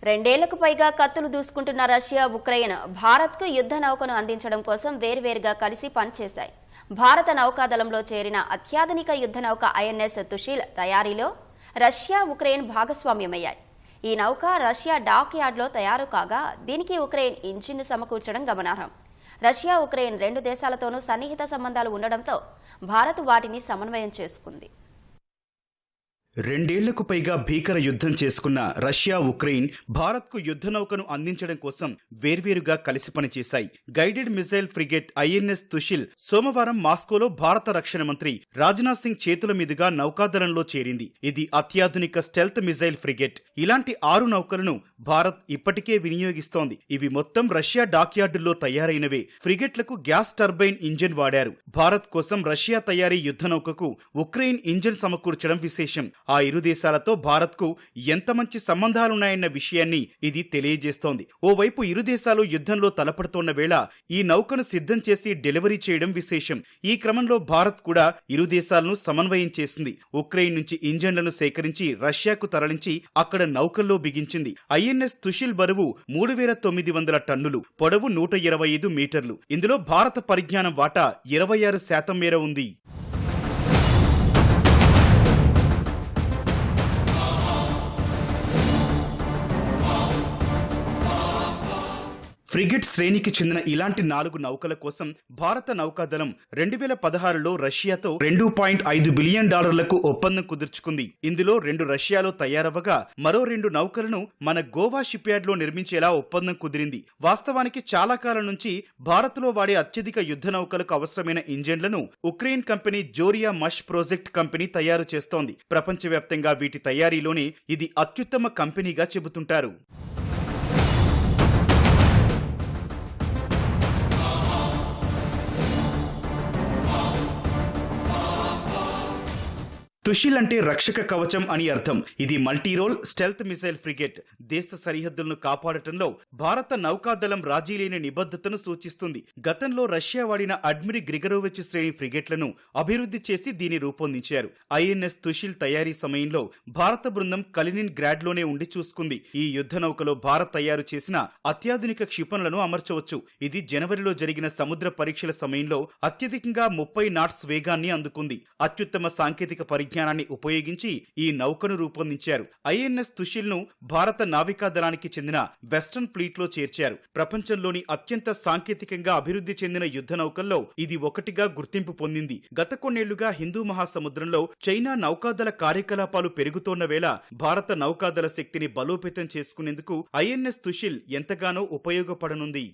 రెండేళ్లకు పైగా కత్తులు దూసుకుంటున్న రష్యా, ఉక్రెయిన్ భారత్కు యుద్ధ నౌకను అందించడం కోసం వేర్వేరుగా కలిసి పనిచేశాయి. భారత నౌకాదళంలో చేరిన అత్యాధునిక యుద్ధ నౌక ఐఎన్ఎస్ తుషిల్ తయారీలో రష్యా, ఉక్రెయిన్ భాగస్వామ్యమయ్యాయి. ఈ నౌక రష్యా డాక్ యార్డ్లో తయారు కాగా దీనికి ఉక్రెయిన్ ఇంజిన్ను సమకూర్చడం గమనార్హం. రష్యా, ఉక్రెయిన్ రెండు దేశాలతోనూ సన్నిహిత సంబంధాలు ఉండడంతో భారత్ వాటిని సమన్వయం చేసుకుంది. రెండేళ్లకు పైగా భీకర యుద్ధం చేసుకున్న రష్యా, ఉక్రెయిన్ భారత్కు యుద్ధ నౌకను అందించడం కోసం వేర్వేరుగా కలిసి పనిచేశాయి. గైడెడ్ మిసైల్ ఫ్రిగేట్ ఐఎన్ఎస్ తుషిల్ సోమవారం మాస్కోలో భారత రక్షణ మంత్రి రాజ్నాథ్ సింగ్ చేతుల మీదుగా నౌకాదళంలో చేరింది. ఇది అత్యాధునిక స్టెల్త్ మిసైల్ ఫ్రిగేట్. ఇలాంటి 6 నౌకలను భారత్ ఇప్పటికే వినియోగిస్తోంది. ఇవి మొత్తం రష్యా డాక్యార్డుల్లో తయారైనవే. ఫ్రిగేట్లకు గ్యాస్ టర్బైన్ ఇంజిన్ వాడారు. భారత్ కోసం రష్యా తయారీ యుద్ధ నౌకకు ఉక్రెయిన్ ఇంజిన్ సమకూర్చడం విశేషం. ఆ ఇరు దేశాలతో భారత్కు ఎంత మంచి సంబంధాలున్నాయన్న విషయాన్ని ఇది తెలియజేస్తోంది. ఓవైపు ఇరు దేశాలు యుద్ధంలో తలపడుతోన్న వేళ ఈ నౌకను సిద్ధం చేసి డెలివరీ చేయడం విశేషం. ఈ క్రమంలో భారత్ కూడా ఇరు దేశాలను సమన్వయం చేసింది. ఉక్రెయిన్ నుంచి ఇంజన్లను సేకరించి రష్యాకు తరలించి అక్కడ నౌకల్లో బిగించింది. ఐఎన్ఎస్ తుషిల్ బరువు 3900 టన్నులు, పొడవు 125 మీటర్లు. ఇందులో భారత పరిజ్ఞానం వాటా 26% మేర ఉంది. ఫ్రిగేట్ శ్రేణికి చెందిన ఇలాంటి 4 నౌకల కోసం భారత నౌకాదళం 2016లో రష్యాతో $2.5 బిలియన్ ఒప్పందం కుదుర్చుకుంది. ఇందులో 2 రష్యాలో తయారవ్వగా మరో 2 నౌకలను మన గోవా షిప్ యార్డ్ లో నిర్మించేలా ఒప్పందం కుదిరింది. వాస్తవానికి చాలా కాలం నుంచి భారత్లో వాడే అత్యధిక యుద్ధ నౌకలకు అవసరమైన ఇంజన్లను Ukraine company Zorya Mash project company తయారు చేస్తోంది. ప్రపంచవ్యాప్తంగా వీటి తయారీలోనే ఇది అత్యుత్తమ కంపెనీగా చెబుతుంటారు. తుషిల్ అంటే రక్షక కవచం అని అర్థం. ఇది మల్టీరోల్ స్టెల్త్ మిసైల్ ఫ్రిగేట్. దేశ సరిహద్దులను కాపాడటంలో భారత నౌకాదళం రాజీలేని నిబద్ధతను సూచిస్తుంది. గతంలో రష్యా వాడిన అడ్మిరల్ గ్రిగరోవిచ్ శ్రేణి ఫ్రిగేట్లను అభివృద్ధి చేసి దీన్ని రూపొందించారు. ఐఎన్ఎస్ తుషిల్ తయారీ సమయంలో భారత బృందం కలినిన్ గ్రాడ్ లోనే ఉండి చూసుకుంది. ఈ యుద్ధ నౌకలో భారత్ తయారు చేసిన అత్యాధునిక క్షిపణులను అమర్చవచ్చు. ఇది జనవరిలో జరిగిన సముద్ర పరీక్షల సమయంలో అత్యధికంగా 30 నాట్స్ వేగాన్ని అందుకుంది. అత్యుత్తమ సాంకేతిక పరిజ్ఞానాన్ని ఉపయోగించి ఈ నౌకను రూపొందించారు. ఐఎన్ఎస్ తుషిల్ ను భారత నావికా దళానికి చెందిన వెస్టర్న్ ఫ్లీట్ లో చేర్చారు. ప్రపంచంలోని అత్యంత సాంకేతికంగా అభివృద్ధి చెందిన యుద్ధ నౌకల్లో ఇది ఒకటిగా గుర్తింపు పొందింది. గత కొన్నేళ్లుగా హిందూ మహాసముద్రంలో చైనా నౌకాదళ కార్యకలాపాలు పెరుగుతోన్న వేళ భారత నౌకాదళ శక్తిని బలోపేతం చేసుకునేందుకు ఐఎన్ఎస్ తుషిల్ ఎంతగానో ఉపయోగపడనుంది.